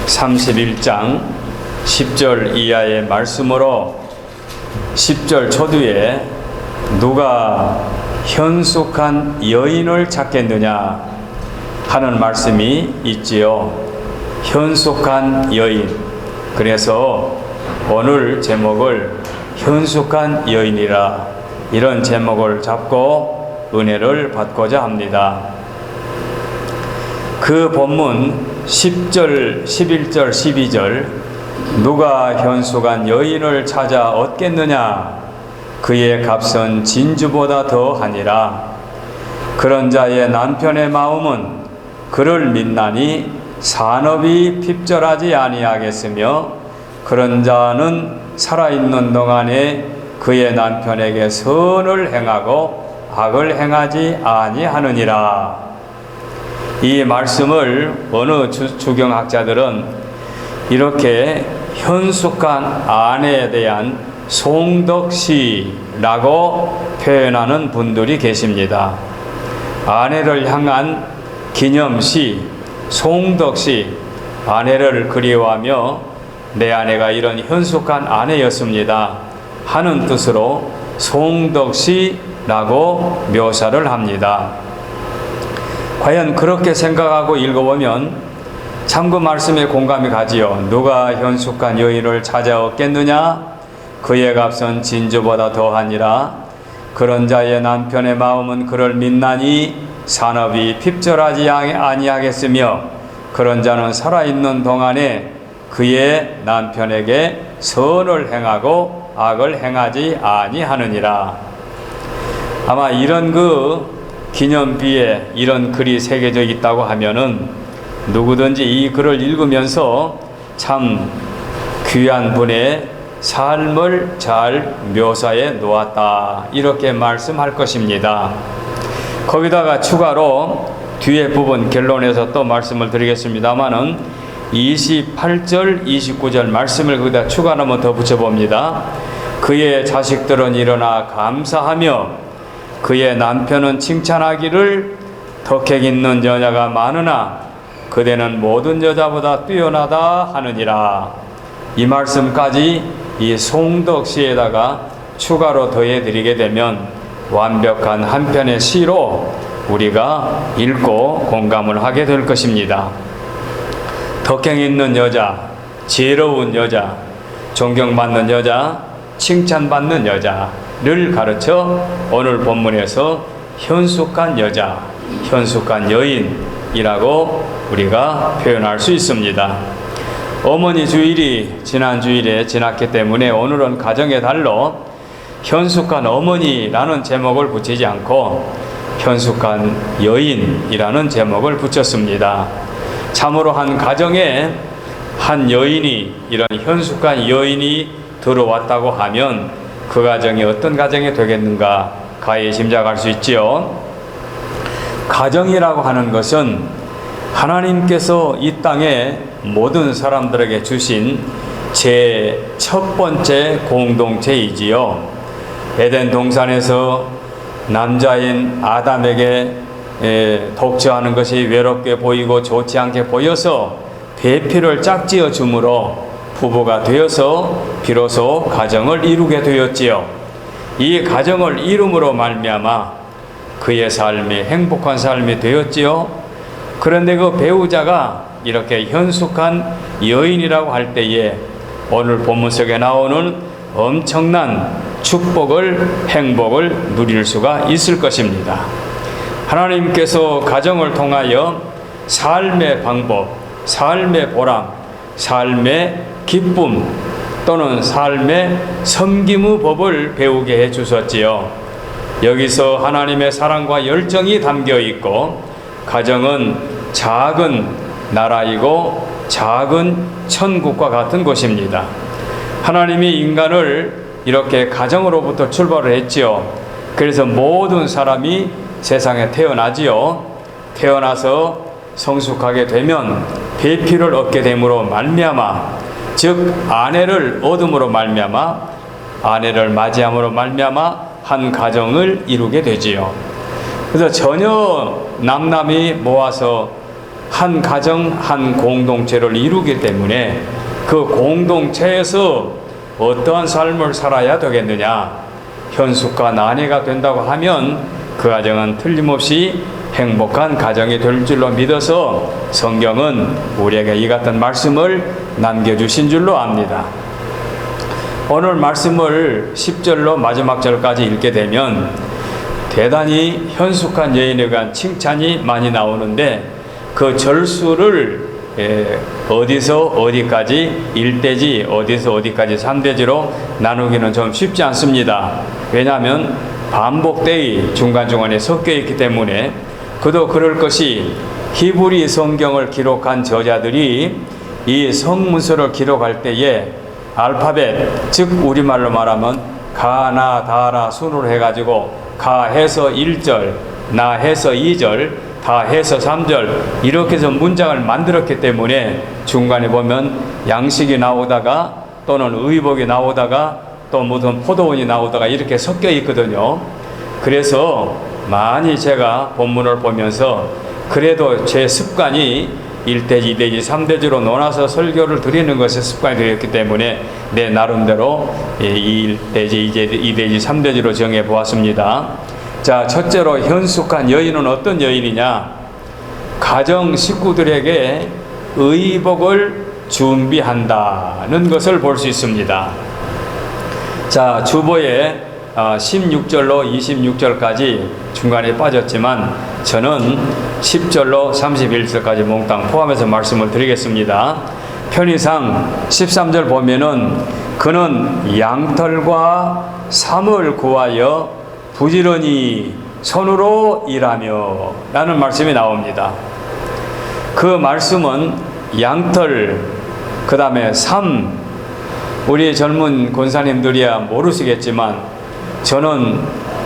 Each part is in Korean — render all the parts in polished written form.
31장 10절 이하의 말씀으로 10절 초두에 누가 현숙한 여인을 찾겠느냐 하는 말씀이 있지요. 현숙한 여인. 그래서 오늘 제목을 현숙한 여인이라 이런 제목을 잡고 은혜를 받고자 합니다. 그 본문 10절, 11절, 12절 누가 현숙한 여인을 찾아 얻겠느냐 그의 값은 진주보다 더하니라. 그런 자의 남편의 마음은 그를 믿나니 산업이 핍절하지 아니하겠으며 그런 자는 살아있는 동안에 그의 남편에게 선을 행하고 악을 행하지 아니하느니라. 이 말씀을 어느 주경학자들은 이렇게 현숙한 아내에 대한 송덕시라고 표현하는 분들이 계십니다. 아내를 향한 기념시, 송덕시, 아내를 그리워하며 내 아내가 이런 현숙한 아내였습니다 하는 뜻으로 송덕시라고 묘사를 합니다. 과연 그렇게 생각하고 읽어보면 참 그 말씀에 공감이 가지요. 누가 현숙한 여인을 찾아 얻겠느냐 그의 값은 진주보다 더하니라. 그런 자의 남편의 마음은 그를 믿나니 산업이 핍절하지 아니하겠으며 그런 자는 살아있는 동안에 그의 남편에게 선을 행하고 악을 행하지 아니하느니라. 아마 이런 기념비에 이런 글이 새겨져 있다고 하면은 누구든지 이 글을 읽으면서 참 귀한 분의 삶을 잘 묘사해 놓았다 이렇게 말씀할 것입니다. 거기다가 추가로 뒤에 부분 결론에서 또 말씀을 드리겠습니다마는 28절 29절 말씀을 거기다 추가로 한번 더 붙여봅니다. 그의 자식들은 일어나 감사하며 그의 남편은 칭찬하기를 덕행 있는 여자가 많으나 그대는 모든 여자보다 뛰어나다 하느니라. 이 말씀까지 이 송덕시에다가 추가로 더해드리게 되면 완벽한 한 편의 시로 우리가 읽고 공감을 하게 될 것입니다. 덕행 있는 여자, 지혜로운 여자, 존경받는 여자, 칭찬받는 여자를 가르쳐 오늘 본문에서 현숙한 여자, 현숙한 여인이라고 우리가 표현할 수 있습니다. 어머니 주일이 지난 주일에 지났기 때문에 오늘은 가정의 달로 현숙한 어머니라는 제목을 붙이지 않고 현숙한 여인이라는 제목을 붙였습니다. 참으로 한 가정에 한 여인이 이런 현숙한 여인이 들어왔다고 하면 그 가정이 어떤 가정이 되겠는가 가히 짐작할 수 있지요. 가정이라고 하는 것은 하나님께서 이 땅에 모든 사람들에게 주신 제 첫 번째 공동체이지요. 에덴 동산에서 남자인 아담에게 독처하는 것이 외롭게 보이고 좋지 않게 보여서 배필을 짝지어 주므로 부부가 되어서 비로소 가정을 이루게 되었지요. 이 가정을 이룸으로 말미암아 그의 삶이 행복한 삶이 되었지요. 그런데 그 배우자가 이렇게 현숙한 여인이라고 할 때에 오늘 본문 속에 나오는 엄청난 축복을, 행복을 누릴 수가 있을 것입니다. 하나님께서 가정을 통하여 삶의 방법, 삶의 보람, 삶의 기쁨 또는 삶의 섬김의 법을 배우게 해 주셨지요. 여기서 하나님의 사랑과 열정이 담겨 있고 가정은 작은 나라이고 작은 천국과 같은 곳입니다. 하나님이 인간을 이렇게 가정으로부터 출발을 했지요. 그래서 모든 사람이 세상에 태어나지요. 태어나서 성숙하게 되면 배필을 얻게 됨으로 말미암아, 즉 아내를 얻음으로 말미암아, 아내를 맞이함으로 말미암아 한 가정을 이루게 되지요. 그래서 전혀 남남이 모아서 한 가정, 한 공동체를 이루기 때문에 그 공동체에서 어떠한 삶을 살아야 되겠느냐? 현숙과 난해가 된다고 하면 그 가정은 틀림없이 행복한 가정이 될 줄로 믿어서 성경은 우리에게 이 같은 말씀을 남겨주신 줄로 압니다. 오늘 말씀을 10절로 마지막 절까지 읽게 되면 대단히 현숙한 여인에 관한 칭찬이 많이 나오는데 그 절수를 어디서 어디까지 1대지 어디서 어디까지 3대지로 나누기는 좀 쉽지 않습니다. 왜냐하면 반복되이 중간중간에 섞여 있기 때문에 그도 그럴 것이 히브리 성경을 기록한 저자들이 이 성문서를 기록할 때에 알파벳, 즉 우리말로 말하면 가, 나, 다라 순으로 해가지고 가 해서 1절, 나 해서 2절, 다 해서 3절 이렇게 해서 문장을 만들었기 때문에 중간에 보면 양식이 나오다가 또는 의복이 나오다가 또 무슨 포도원이 나오다가 이렇게 섞여 있거든요. 그래서 많이 제가 본문을 보면서 그래도 제 습관이 1대지, 2대지, 3대지로 나눠서 설교를 드리는 것이 습관이 되었기 때문에 내 나름대로 1대지, 2대지, 3대지로 정해 보았습니다. 자, 첫째로 현숙한 여인은 어떤 여인이냐? 가정 식구들에게 의복을 준비한다는 것을 볼 수 있습니다. 자, 주보에 16절로 26절까지 중간에 빠졌지만 저는 10절로 31절까지 몽땅 포함해서 말씀을 드리겠습니다. 편의상 13절 보면은 그는 양털과 삼을 구하여 부지런히 손으로 일하며 라는 말씀이 나옵니다. 그 말씀은 양털, 그 다음에 삼, 우리 젊은 권사님들이야 모르시겠지만 저는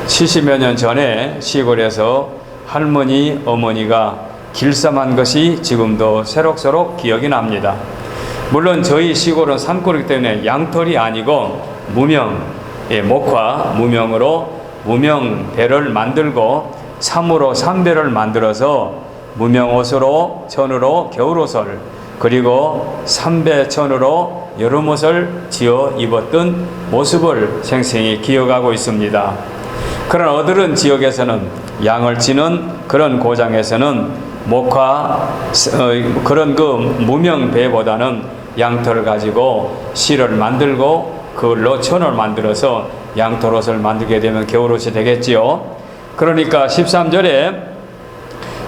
70여 년 전에 시골에서 할머니, 어머니가 길쌈한 것이 지금도 새록새록 기억이 납니다. 물론 저희 시골은 산골이기 때문에 양털이 아니고 무명, 목화, 무명으로 무명배를 만들고 삼으로 삼배를 만들어서 무명옷으로 천으로 겨울옷을 그리고 삼배천으로 여름옷을 지어 입었던 모습을 생생히 기억하고 있습니다. 그러나 어들은 지역에서는 양을 치는 그런 고장에서는 목화 그런 그 무명배보다는 양털을 가지고 실을 만들고 그걸로 천을 만들어서 양털옷을 만들게 되면 겨울옷이 되겠지요. 그러니까 13절에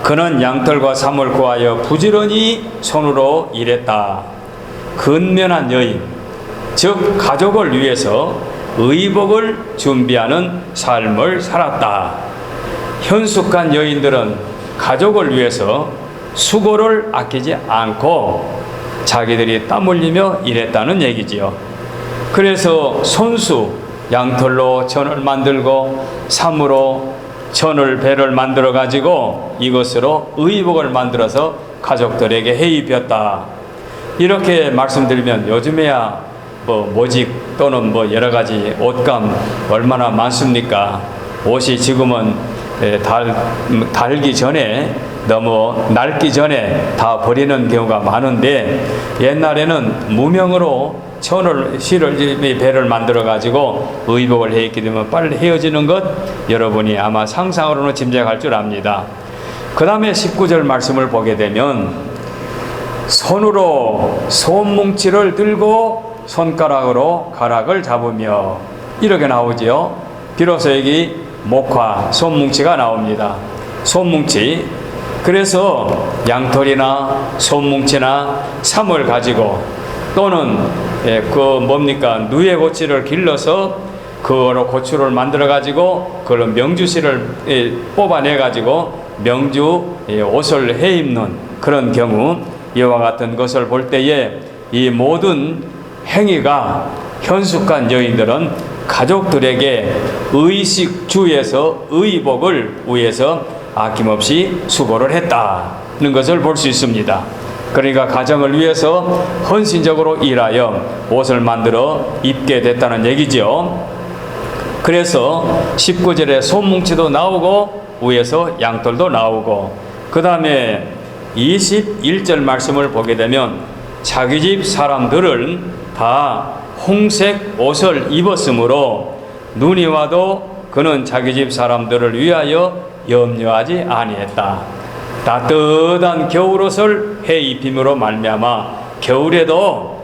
그는 양털과 삼을 구하여 부지런히 손으로 일했다. 근면한 여인, 즉 가족을 위해서 의복을 준비하는 삶을 살았다. 현숙한 여인들은 가족을 위해서 수고를 아끼지 않고 자기들이 땀 흘리며 일했다는 얘기지요. 그래서 손수, 양털로 천을 만들고 삼으로 천을 배를 만들어 가지고 이것으로 의복을 만들어서 가족들에게 해입혔다. 이렇게 말씀드리면 요즘에야 모직 또는 여러 가지 옷감 얼마나 많습니까? 옷이 지금은 달기 전에 너무 낡기 전에 다 버리는 경우가 많은데 옛날에는 무명으로 실을 배를 만들어 가지고 의복을 해 있기 때문에 빨리 헤어지는 것 여러분이 아마 상상으로는 짐작할 줄 압니다. 그 다음에 19절 말씀을 보게 되면 손으로 솜뭉치를 들고 손가락으로 가락을 잡으며 이렇게 나오지요. 비로소 여기 목화 솜뭉치가 나옵니다. 솜뭉치, 그래서 양털이나 솜뭉치나 삼을 가지고 또는 누에 고치를 길러서 그거로 고추를 만들어 가지고 그걸로 명주실을 뽑아내 가지고 명주 옷을 해 입는 그런 경우 이와 같은 것을 볼 때에 이 모든 행위가 현숙한 여인들은 가족들에게 의식주에서 의복을 위해서 아낌없이 수고를 했다는 것을 볼 수 있습니다. 그러니까 가정을 위해서 헌신적으로 일하여 옷을 만들어 입게 됐다는 얘기죠. 그래서 19절에 솜뭉치도 나오고 위에서 양털도 나오고 그 다음에 21절 말씀을 보게 되면 자기 집 사람들은 다 홍색 옷을 입었으므로 눈이 와도 그는 자기 집 사람들을 위하여 염려하지 아니했다. 따뜻한 겨울옷을 해 입힘으로 말미암아 겨울에도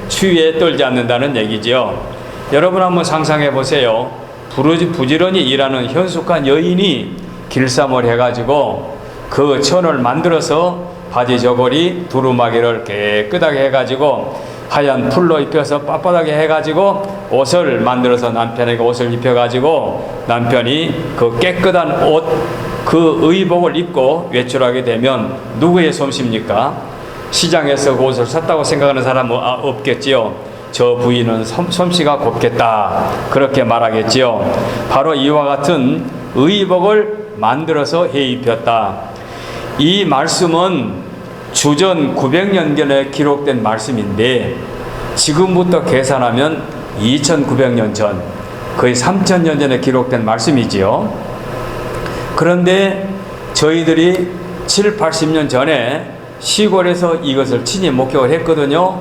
추위에 떨지 않는다는 얘기지요. 여러분 한번 상상해 보세요. 부지런히 일하는 현숙한 여인이 길쌈을 해가지고 그 천을 만들어서 바지 저고리 두루마기를 깨끗하게 해가지고 하얀 풀로 입혀서 빳빳하게 해가지고 옷을 만들어서 남편에게 옷을 입혀가지고 남편이 그 깨끗한 옷, 그 의복을 입고 외출하게 되면 누구의 솜씨입니까? 시장에서 그 옷을 샀다고 생각하는 사람은 없겠지요. 저 부인은 솜씨가 곱겠다, 그렇게 말하겠지요. 바로 이와 같은 의복을 만들어서 해 입혔다. 이 말씀은 주전 900년경에 기록된 말씀인데 지금부터 계산하면 2900년 전, 거의 3000년 전에 기록된 말씀이지요. 그런데 저희들이 7, 80년 전에 시골에서 이것을 친히 목격을 했거든요.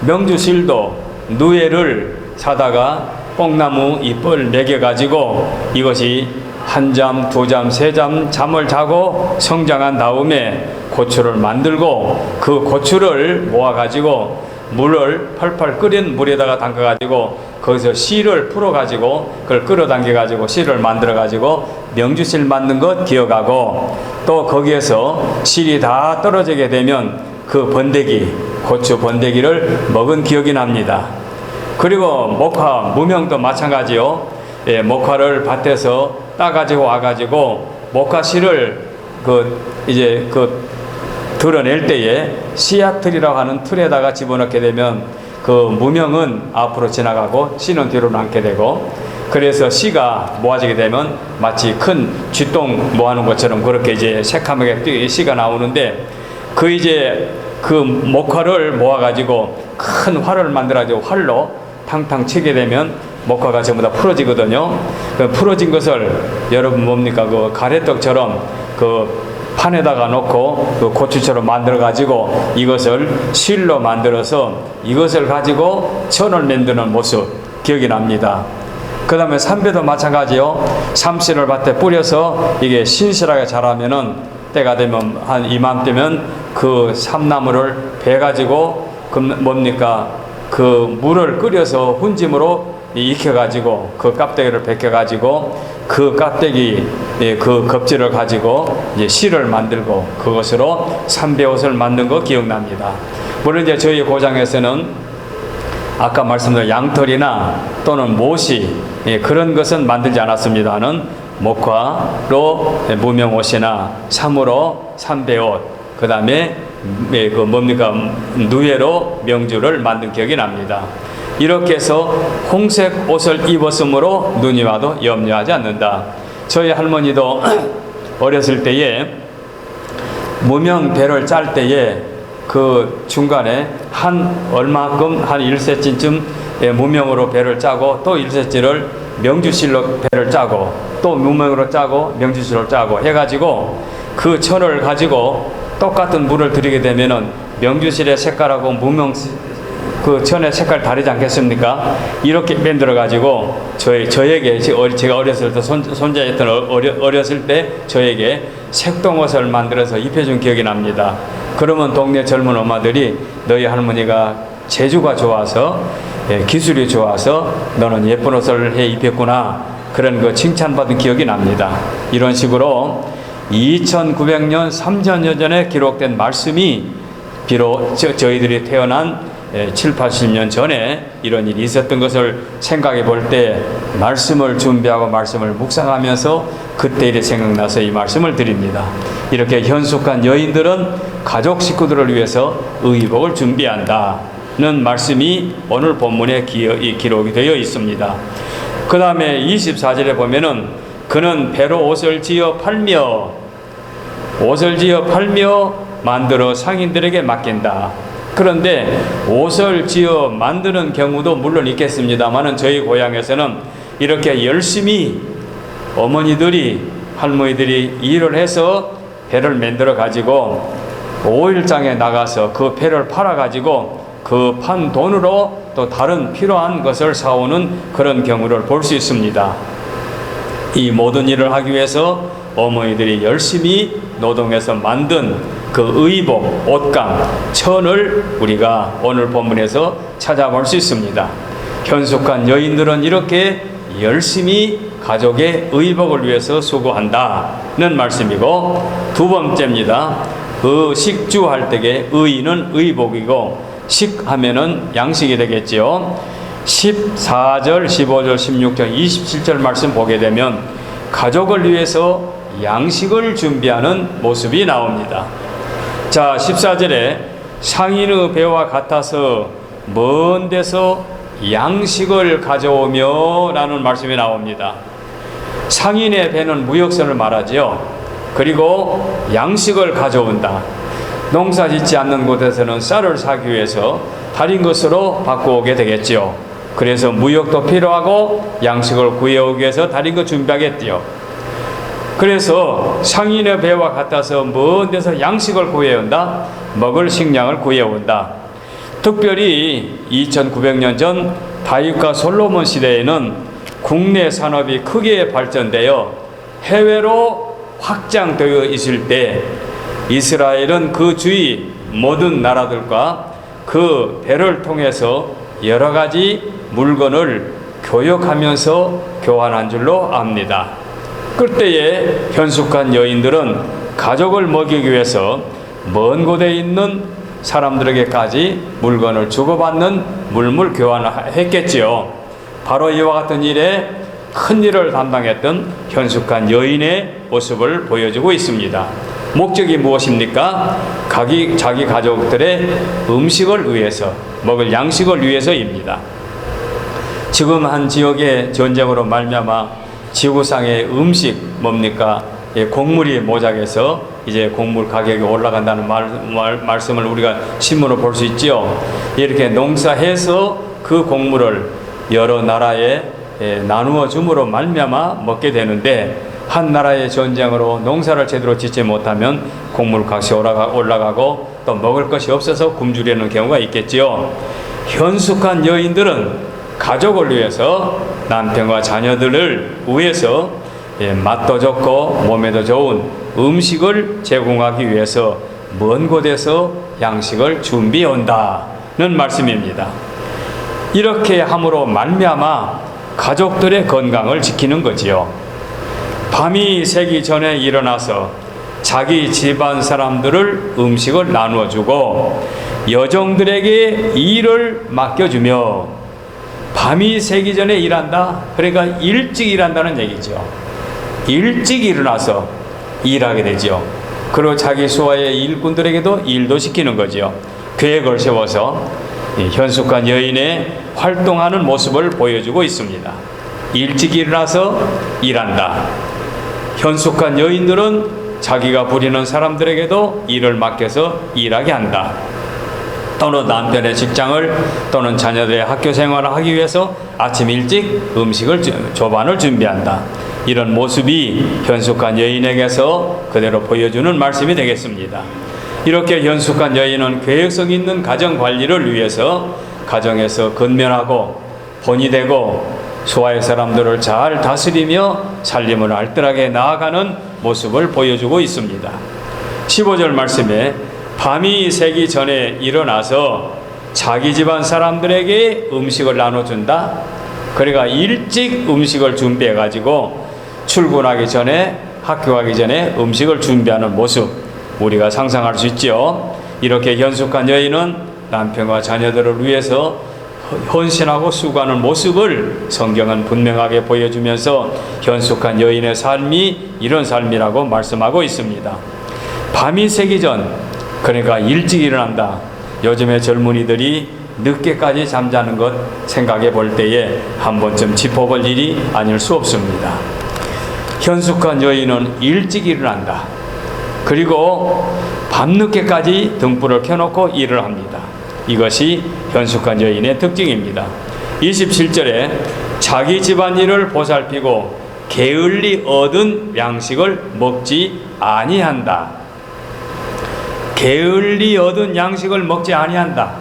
명주실도 누에를 사다가 뽕나무 잎을 매겨가지고 이것이 한 잠, 두 잠, 세 잠 잠을 자고 성장한 다음에 고추를 만들고 그 고추를 모아가지고 물을 펄펄 끓인 물에다가 담가가지고 거기서 씨를 풀어가지고 그걸 끌어당겨가지고 씨를 만들어가지고 명주실 만든 것 기억하고, 또 거기에서 실이 다 떨어지게 되면 그 번데기, 고추 번데기를 먹은 기억이 납니다. 그리고 목화, 무명도 마찬가지요. 예, 목화를 밭에서 따가지고 와가지고 목화 씨를 드러낼 때에 씨앗틀이라고 하는 틀에다가 집어넣게 되면 그 무명은 앞으로 지나가고 씨는 뒤로 남게 되고, 그래서 씨가 모아지게 되면 마치 큰 쥐똥 모아놓은 것처럼 그렇게 이제 새카맣게 씨가 나오는데, 그 목화를 모아가지고 큰 활을 만들어가지고 활로 탕탕 치게 되면 목화가 전부 다 풀어지거든요. 그 풀어진 것을 여러분 뭡니까? 그 가래떡처럼 그 판에다가 놓고 그 고추처럼 만들어 가지고 이것을 실로 만들어서 이것을 가지고 천을 만드는 모습 기억이 납니다. 그 다음에 삼배도 마찬가지요. 삼씨를 밭에 뿌려서 이게 신실하게 자라면은 때가 되면 한 이맘때면 그 삼나무를 베 가지고 그 뭡니까? 그 물을 끓여서 훈짐으로 익혀가지고 그 깍대기를 벗겨가지고 그 깍대기 그 겁질을 가지고 이제 실을 만들고 그것으로 삼배옷을 만든 거 기억납니다. 물론 이제 저희 고장에서는 아까 말씀드린 양털이나 또는 모시 그런 것은 만들지 않았습니다는 목화로 무명옷이나 삼으로 삼배옷, 그 다음에 그 뭡니까? 누에로 명주를 만든 기억이 납니다. 이렇게 해서 홍색 옷을 입었으므로 눈이 와도 염려하지 않는다. 저희 할머니도 어렸을 때에 무명 배를 짤 때에 그 중간에 얼마큼 한 1cm쯤 무명으로 배를 짜고 또 1cm를 명주실로 배를 짜고 또 무명으로 짜고 명주실로 짜고 해가지고 그 천을 가지고 똑같은 물을 들이게 되면은 명주실의 색깔하고 무명 그 천의 색깔 다르지 않겠습니까? 이렇게 만들어 가지고 저에게 제가 어렸을 때 손자였던 어렸을 때 저에게 색동옷을 만들어서 입혀준 기억이 납니다. 그러면 동네 젊은 엄마들이 너희 할머니가 재주가 좋아서 기술이 좋아서 너는 예쁜 옷을 해 입혔구나, 그런 거 칭찬받은 기억이 납니다. 이런 식으로 2900년 3000년 전에 기록된 말씀이 비록 저희들이 태어난 7, 80년 전에 이런 일이 있었던 것을 생각해 볼 때 말씀을 준비하고 말씀을 묵상하면서 그때 일이 생각나서 이 말씀을 드립니다. 이렇게 현숙한 여인들은 가족 식구들을 위해서 의복을 준비한다는 말씀이 오늘 본문에 기록이 되어 있습니다. 그 다음에 24절에 보면은 그는 배로 옷을 지어 팔며 만들어 상인들에게 맡긴다. 그런데 옷을 지어 만드는 경우도 물론 있겠습니다만은 저희 고향에서는 이렇게 열심히 어머니들이 할머니들이 일을 해서 배를 만들어 가지고 5일장에 나가서 그 배를 팔아가지고 그 판 돈으로 또 다른 필요한 것을 사오는 그런 경우를 볼 수 있습니다. 이 모든 일을 하기 위해서 어머니들이 열심히 노동해서 만든 그 의복, 옷감, 천을 우리가 오늘 본문에서 찾아볼 수 있습니다. 현숙한 여인들은 이렇게 열심히 가족의 의복을 위해서 수고한다는 말씀이고, 두 번째입니다. 식주할 때의 의는 의복이고 식하면은 양식이 되겠지요. 14절, 15절, 16절, 27절 말씀 보게 되면 가족을 위해서 양식을 준비하는 모습이 나옵니다. 자, 14절에 상인의 배와 같아서 먼 데서 양식을 가져오며 라는 말씀이 나옵니다. 상인의 배는 무역선을 말하죠. 그리고 양식을 가져온다. 농사 짓지 않는 곳에서는 쌀을 사기 위해서 다른 것으로 바꾸오게 되겠지요. 그래서 무역도 필요하고 양식을 구해오기 위해서 다른 것 준비하겠지요. 그래서 상인의 배와 같아서 먼 데서 양식을 구해온다. 먹을 식량을 구해온다. 특별히 2900년 전 다윗과 솔로몬 시대에는 국내 산업이 크게 발전되어 해외로 확장되어 있을 때 이스라엘은 그 주위 모든 나라들과 그 배를 통해서 여러 가지 물건을 교역하면서 교환한 줄로 압니다. 그때에 현숙한 여인들은 가족을 먹이기 위해서 먼 곳에 있는 사람들에게까지 물건을 주고받는 물물 교환을 했겠지요. 바로 이와 같은 일에 큰 일을 담당했던 현숙한 여인의 모습을 보여주고 있습니다. 목적이 무엇입니까? 자기 가족들의 음식을 위해서, 먹을 양식을 위해서입니다. 지금 한 지역의 전쟁으로 말미암아 지구상의 음식 뭡니까? 곡물이 모자라서 이제 곡물 가격이 올라간다는 말씀을 우리가 신문으로 볼 수 있지요. 이렇게 농사해서 그 곡물을 여러 나라에 나누어 줌으로 말미암아 먹게 되는데, 한 나라의 전쟁으로 농사를 제대로 짓지 못하면 곡물 값이 올라가고 또 먹을 것이 없어서 굶주리는 경우가 있겠지요. 현숙한 여인들은 가족을 위해서, 남편과 자녀들을 위해서 맛도 좋고 몸에도 좋은 음식을 제공하기 위해서 먼 곳에서 양식을 준비해 온다는 말씀입니다. 이렇게 함으로 말미암아 가족들의 건강을 지키는 거지요. 밤이 새기 전에 일어나서 자기 집안 사람들을 음식을 나누어 주고 여종들에게 일을 맡겨주며, 밤이 새기 전에 일한다. 그러니까 일찍 일한다는 얘기죠. 일찍 일어나서 일하게 되죠. 그리고 자기 수하의 일꾼들에게도 일도 시키는 거죠. 계획을 세워서 현숙한 여인의 활동하는 모습을 보여주고 있습니다. 일찍 일어나서 일한다. 현숙한 여인들은 자기가 부리는 사람들에게도 일을 맡겨서 일하게 한다. 또는 남편의 직장을 또는 자녀들의 학교 생활을 하기 위해서 아침 일찍 음식을 조반을 준비한다. 이런 모습이 현숙한 여인에게서 그대로 보여주는 말씀이 되겠습니다. 이렇게 현숙한 여인은 계획성 있는 가정 관리를 위해서 가정에서 근면하고 본이 되고 소아의 사람들을 잘 다스리며 살림을 알뜰하게 나아가는 모습을 보여주고 있습니다. 15절 말씀에 밤이 새기 전에 일어나서 자기 집안 사람들에게 음식을 나눠준다. 그러니까 일찍 음식을 준비해 가지고 출근하기 전에, 학교 가기 전에 음식을 준비하는 모습 우리가 상상할 수 있죠. 이렇게 현숙한 여인은 남편과 자녀들을 위해서 헌신하고 수고하는 모습을 성경은 분명하게 보여주면서 현숙한 여인의 삶이 이런 삶이라고 말씀하고 있습니다. 밤이 새기 전, 그러니까 일찍 일어난다. 요즘의 젊은이들이 늦게까지 잠자는 것 생각해 볼 때에 한 번쯤 짚어볼 일이 아닐 수 없습니다. 현숙한 여인은 일찍 일어난다. 그리고 밤늦게까지 등불을 켜놓고 일을 합니다. 이것이 현숙한 여인의 특징입니다. 27절에 자기 집안일을 보살피고 게을리 얻은 양식을 먹지 아니한다. 게을리 얻은 양식을 먹지 아니한다.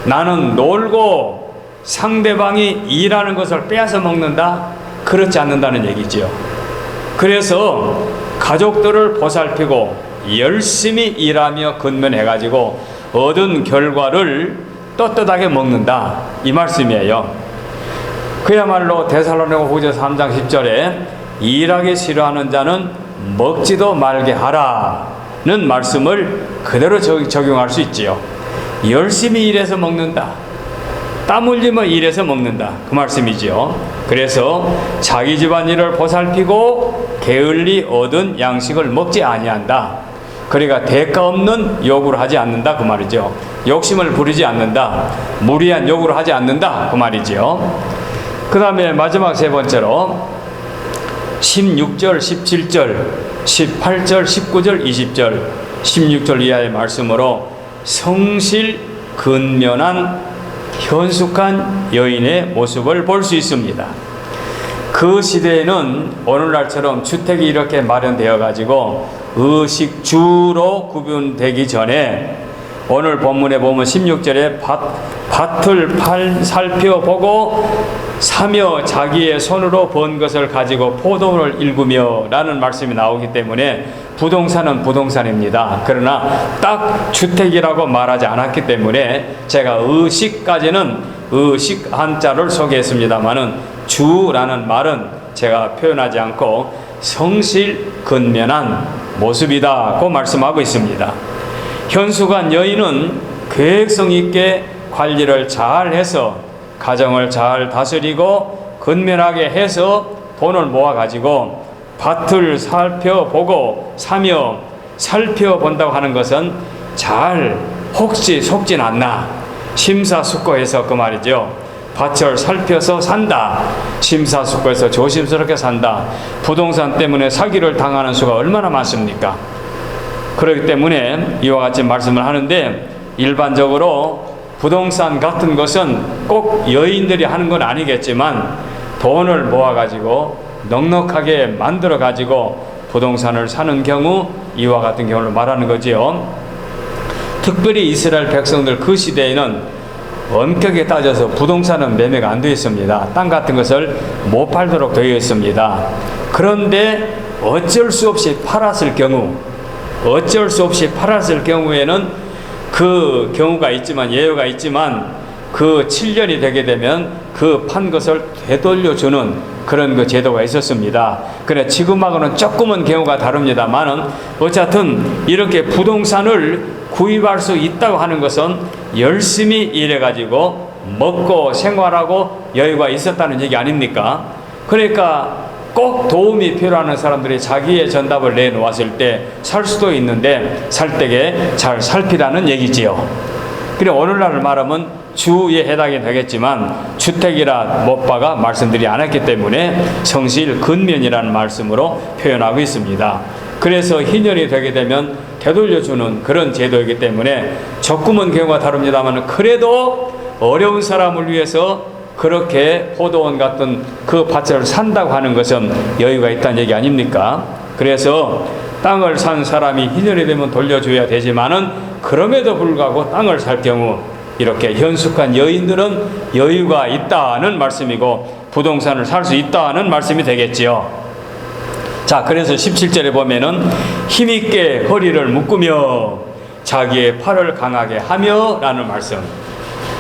나는 놀고 상대방이 일하는 것을 빼앗아 먹는다. 그렇지 않는다는 얘기지요. 그래서 가족들을 보살피고 열심히 일하며 근면해가지고 얻은 결과를 떳떳하게 먹는다, 이 말씀이에요. 그야말로 데살로니가 후서 3장 10절에 일하기 싫어하는 자는 먹지도 말게 하라는 말씀을 그대로 적용할 수 있지요. 열심히 일해서 먹는다, 땀 흘리며 일해서 먹는다, 그 말씀이지요. 그래서 자기 집안일을 보살피고 게을리 얻은 양식을 먹지 아니한다. 그러니까 대가 없는 요구를 하지 않는다, 그 말이죠. 욕심을 부리지 않는다, 무리한 요구를 하지 않는다, 그 말이지요. 그 다음에 마지막 세 번째로 16절, 17절, 18절, 19절, 20절, 16절 이하의 말씀으로 성실 근면한 현숙한 여인의 모습을 볼 수 있습니다. 그 시대에는 오늘날처럼 주택이 이렇게 마련되어 가지고 의식주로 구분되기 전에 오늘 본문에 보면 16절에 밭을 살펴보고 사며 자기의 손으로 번 것을 가지고 포도를 일구며 라는 말씀이 나오기 때문에 부동산은 부동산입니다. 그러나 딱 주택이라고 말하지 않았기 때문에 제가 의식까지는 의식 한자를 소개했습니다마는 주라는 말은 제가 표현하지 않고 성실 근면한 모습이다 고 말씀하고 있습니다. 현숙한 여인은 계획성 있게 관리를 잘 해서 가정을 잘 다스리고 근면하게 해서 돈을 모아가지고 밭을 살펴보고 사며 살펴본다고 하는 것은 잘 혹시 속진 않나 심사숙고해서 그 말이죠. 밭을 살펴서 산다, 심사숙고해서 조심스럽게 산다. 부동산 때문에 사기를 당하는 수가 얼마나 많습니까? 그렇기 때문에 이와 같이 말씀을 하는데, 일반적으로 부동산 같은 것은 꼭 여인들이 하는 건 아니겠지만 돈을 모아가지고 넉넉하게 만들어가지고 부동산을 사는 경우, 이와 같은 경우를 말하는 거지요. 특별히 이스라엘 백성들 그 시대에는 엄격하게 따져서 부동산은 매매가 안 되어 있습니다. 땅 같은 것을 못 팔도록 되어 있습니다. 그런데 어쩔 수 없이 팔았을 경우에는 그 경우가 있지만, 예외가 있지만 그 7년이 되게 되면 그 판 것을 되돌려주는 그런 그 제도가 있었습니다. 그래 지금하고는 조금은 경우가 다릅니다만은 어쨌든 이렇게 부동산을 구입할 수 있다고 하는 것은 열심히 일해가지고 먹고 생활하고 여유가 있었다는 얘기 아닙니까? 그러니까 꼭 도움이 필요한 사람들이 자기의 전답을 내놓았을 때 살 수도 있는데 살 때에 잘 살피라는 얘기지요. 그래 오늘날 말하면 주에 해당이 되겠지만 주택이라 못 박아 말씀드리지 않았기 때문에 성실 근면이라는 말씀으로 표현하고 있습니다. 그래서 희년이 되게 되면 되돌려주는 그런 제도이기 때문에 조금은 경우가 다릅니다만 그래도 어려운 사람을 위해서 그렇게 포도원 같은 그 밭을 산다고 하는 것은 여유가 있다는 얘기 아닙니까? 그래서 땅을 산 사람이 희년이 되면 돌려줘야 되지만은 그럼에도 불구하고 땅을 살 경우 이렇게 현숙한 여인들은 여유가 있다는 말씀이고 부동산을 살 수 있다는 말씀이 되겠지요. 자, 그래서 17절에 보면은 힘있게 허리를 묶으며 자기의 팔을 강하게 하며 라는 말씀.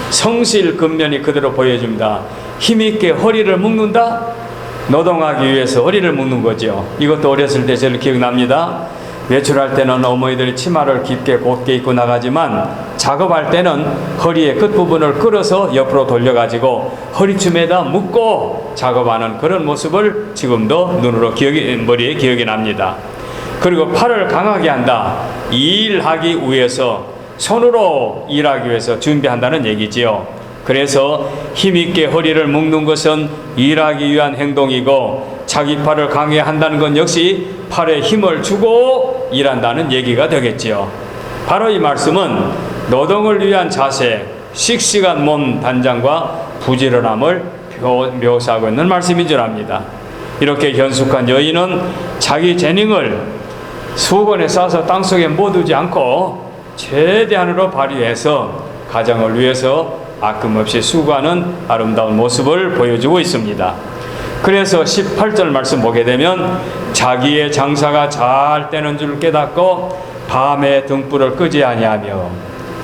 성실 근면이 그대로 보여줍니다. 힘있게 허리를 묶는다? 노동하기 위해서 허리를 묶는 거죠. 이것도 어렸을 때 저를 기억납니다. 외출할 때는 어머니들이 치마를 깊게 곧게 입고 나가지만 작업할 때는 허리의 끝부분을 끌어서 옆으로 돌려가지고 허리춤에다 묶고 작업하는 그런 모습을 지금도 머리에 기억이 납니다. 그리고 팔을 강하게 한다. 일하기 위해서 손으로 일하기 위해서 준비한다는 얘기지요. 그래서 힘있게 허리를 묶는 것은 일하기 위한 행동이고 자기 팔을 강하게 한다는 건 역시 팔에 힘을 주고 일한다는 얘기가 되겠지요. 바로 이 말씀은 노동을 위한 자세, 씩씩한 몸 단장과 부지런함을 묘사하고 있는 말씀인 줄 압니다. 이렇게 현숙한 여인은 자기 재능을 수건에 싸서 땅속에 못 두지 않고 최대한으로 발휘해서 가정을 위해서 아낌없이 수고하는 아름다운 모습을 보여주고 있습니다. 그래서 18절 말씀 보게 되면 자기의 장사가 잘 되는 줄 깨닫고 밤에 등불을 끄지 아니하며,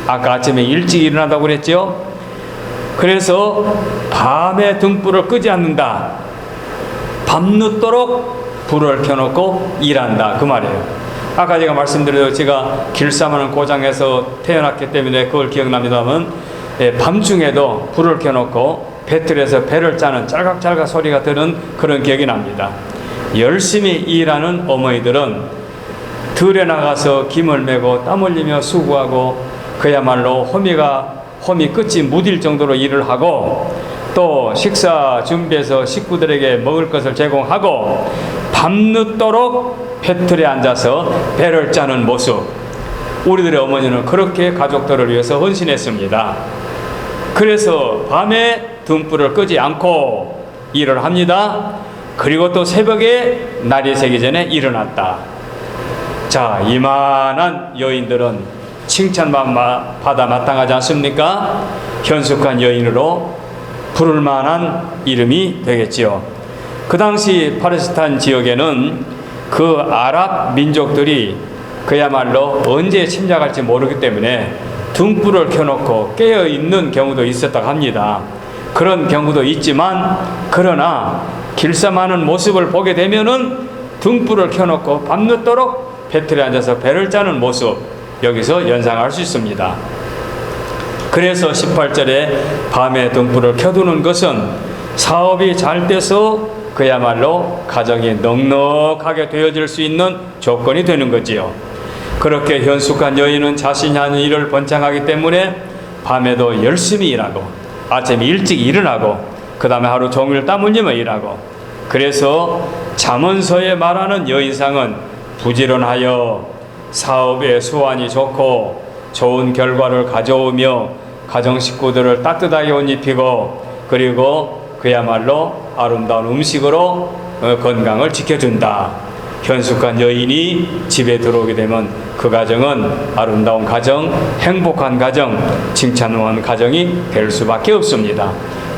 아까 아침에 일찍 일어난다고 그랬죠. 그래서 밤에 등불을 끄지 않는다. 밤늦도록 불을 켜놓고 일한다, 그 말이에요. 아까 제가 말씀드려도 제가 길쌈하는 고장에서 태어났기 때문에 그걸 기억납니다만, 밤중에도 불을 켜놓고 배틀에서 배를 짜는 짤각짤각 소리가 드는 그런 기억이 납니다. 열심히 일하는 어머니들은 들에 나가서 김을 메고 땀 흘리며 수고하고 그야말로 홈이 끝이 무딜 정도로 일을 하고, 또 식사 준비해서 식구들에게 먹을 것을 제공하고 밤늦도록 배틀에 앉아서 배를 짜는 모습, 우리들의 어머니는 그렇게 가족들을 위해서 헌신했습니다. 그래서 밤에 등불을 끄지 않고 일을 합니다. 그리고 또 새벽에 날이 새기 전에 일어났다. 자, 이만한 여인들은 칭찬받아 마땅하지 않습니까? 현숙한 여인으로 부를 만한 이름이 되겠지요. 그 당시 팔레스타인 지역에는 그 아랍 민족들이 그야말로 언제 침략할지 모르기 때문에 등불을 켜놓고 깨어있는 경우도 있었다고 합니다. 그런 경우도 있지만, 그러나 길쌈하는 모습을 보게 되면은 등불을 켜놓고 밤늦도록 배틀에 앉아서 배를 짜는 모습, 여기서 연상할 수 있습니다. 그래서 18절에 밤에 등불을 켜두는 것은 사업이 잘 돼서 그야말로 가정이 넉넉하게 되어질 수 있는 조건이 되는 거지요. 그렇게 현숙한 여인은 자신이 하는 일을 번창하기 때문에 밤에도 열심히 일하고 아침에 일찍 일어나고 그 다음에 하루 종일 땀 흘리며 일하고, 그래서 잠언서에 말하는 여인상은 부지런하여 사업에 수완이 좋고 좋은 결과를 가져오며 가정 식구들을 따뜻하게 옷 입히고, 그리고 그야말로 아름다운 음식으로 건강을 지켜준다. 현숙한 여인이 집에 들어오게 되면 그 가정은 아름다운 가정, 행복한 가정, 칭찬하는 가정이 될 수밖에 없습니다.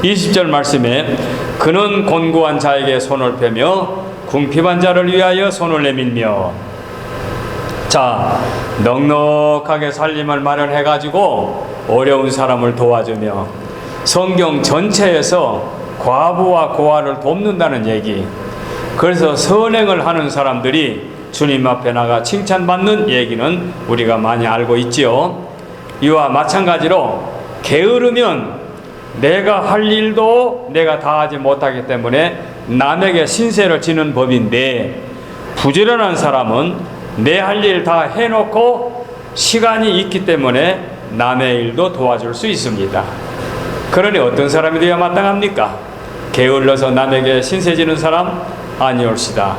20절 말씀에 그는 곤고한 자에게 손을 펴며 궁핍한 자를 위하여 손을 내밀며, 자, 넉넉하게 살림을 마련해가지고 어려운 사람을 도와주며, 성경 전체에서 과부와 고아를 돕는다는 얘기. 그래서 선행을 하는 사람들이 주님 앞에 나가 칭찬받는 얘기는 우리가 많이 알고 있지요. 이와 마찬가지로 게으르면 내가 할 일도 내가 다 하지 못하기 때문에 남에게 신세를 지는 법인데, 부지런한 사람은 내 할 일 다 해놓고 시간이 있기 때문에 남의 일도 도와줄 수 있습니다. 그러니 어떤 사람이 되어야 마땅합니까? 게을러서 남에게 신세지는 사람 아니올시다.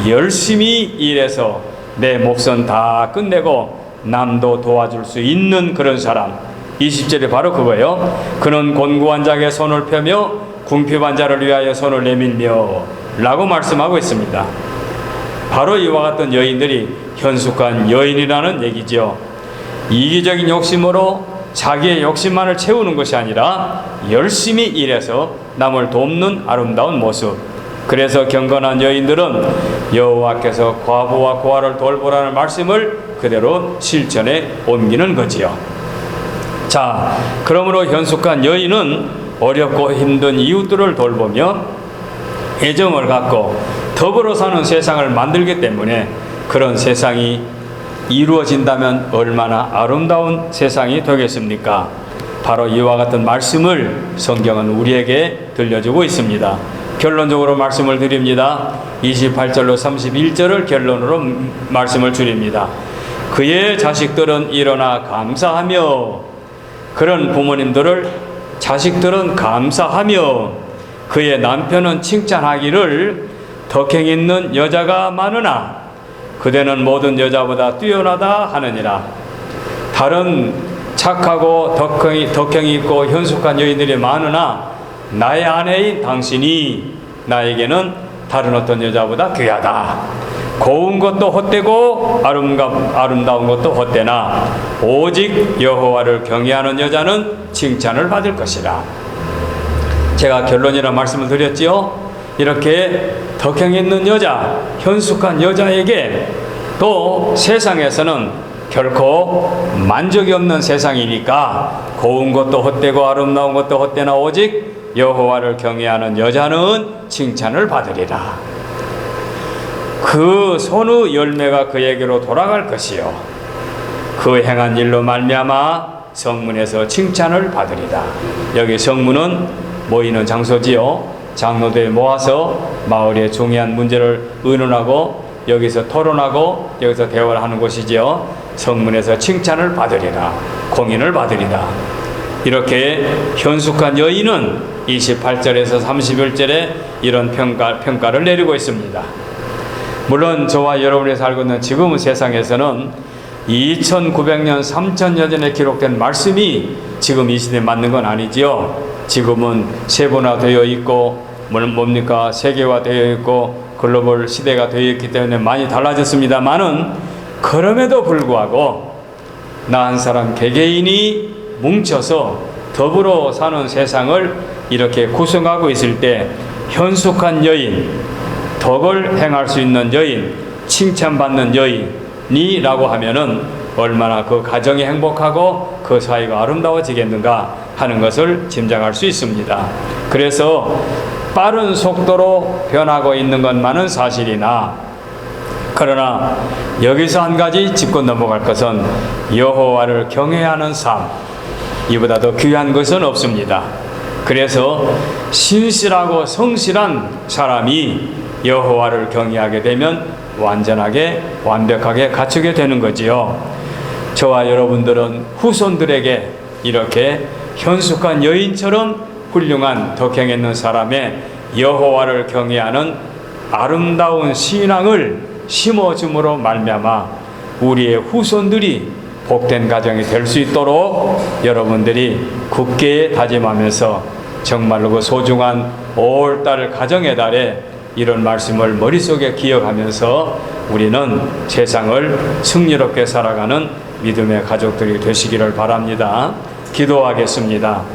열심히 일해서 내 몫은 다 끝내고 남도 도와줄 수 있는 그런 사람. 20절이 바로 그거예요. 그는 곤고한 자에게 손을 펴며 궁핍한 자를 위하여 손을 내밀며 라고 말씀하고 있습니다. 바로 이와 같은 여인들이 현숙한 여인이라는 얘기죠. 이기적인 욕심으로 자기의 욕심만을 채우는 것이 아니라 열심히 일해서 남을 돕는 아름다운 모습. 그래서 경건한 여인들은 여호와께서 과부와 고아를 돌보라는 말씀을 그대로 실천에 옮기는 거지요. 자, 그러므로 현숙한 여인은 어렵고 힘든 이웃들을 돌보며 애정을 갖고 더불어 사는 세상을 만들기 때문에 그런 세상이 이루어진다면 얼마나 아름다운 세상이 되겠습니까? 바로 이와 같은 말씀을 성경은 우리에게 들려주고 있습니다. 결론적으로 말씀을 드립니다. 28절로 31절을 결론으로 말씀을 드립니다. 그의 자식들은 일어나 감사하며, 그런 부모님들을 자식들은 감사하며 그의 남편은 칭찬하기를 덕행 있는 여자가 많으나 그대는 모든 여자보다 뛰어나다 하느니라. 다른 착하고 덕행이 있고 현숙한 여인들이 많으나 나의 아내인 당신이 나에게는 다른 어떤 여자보다 귀하다. 고운 것도 헛되고 아름다운 것도 헛되나 오직 여호와를 경외하는 여자는 칭찬을 받을 것이라. 제가 결론이라 말씀을 드렸지요. 이렇게 덕행 있는 여자, 현숙한 여자에게 또 세상에서는 결코 만족이 없는 세상이니까 고운 것도 헛되고 아름다운 것도 헛되나 오직 여호와를 경외하는 여자는 칭찬을 받으리라. 그 손의 열매가 그에게로 돌아갈 것이요 그 행한 일로 말미암아 성문에서 칭찬을 받으리라. 여기 성문은 모이는 장소지요. 장로들 모아서 마을의 중요한 문제를 의논하고 여기서 토론하고 여기서 대화를 하는 곳이지요. 성문에서 칭찬을 받으리라. 공인을 받으리라. 이렇게 현숙한 여인은 28절에서 31절에 이런 평가를 내리고 있습니다. 물론 저와 여러분이 살고 있는 지금의 세상에서는 2900년 3000년 전에 기록된 말씀이 지금 이 시대에 맞는 건 아니지요. 지금은 세분화되어 있고 뭡니까 세계화되어 있고 글로벌 시대가 되어 있기 때문에 많이 달라졌습니다만은 그럼에도 불구하고 나 한 사람 개개인이 뭉쳐서 더불어 사는 세상을 이렇게 구성하고 있을 때 현숙한 여인, 덕을 행할 수 있는 여인, 칭찬받는 여인이라고 하면은 얼마나 그 가정이 행복하고 그 사이가 아름다워지겠는가 하는 것을 짐작할 수 있습니다. 그래서 빠른 속도로 변하고 있는 것만은 사실이나 그러나 여기서 한 가지 짚고 넘어갈 것은 여호와를 경외하는 삶, 이보다 더 귀한 것은 없습니다. 그래서 신실하고 성실한 사람이 여호와를 경외하게 되면 완전하게 완벽하게 갖추게 되는 거지요. 저와 여러분들은 후손들에게 이렇게 현숙한 여인처럼 훌륭한 덕행 있는 사람의 여호와를 경외하는 아름다운 신앙을 심어줌으로 말미암아 우리의 후손들이 복된 가정이 될 수 있도록 여러분들이 굳게 다짐하면서 정말로 그 소중한 5월달 가정의 달에 이런 말씀을 머릿속에 기억하면서 우리는 세상을 승리롭게 살아가는 믿음의 가족들이 되시기를 바랍니다. 기도하겠습니다.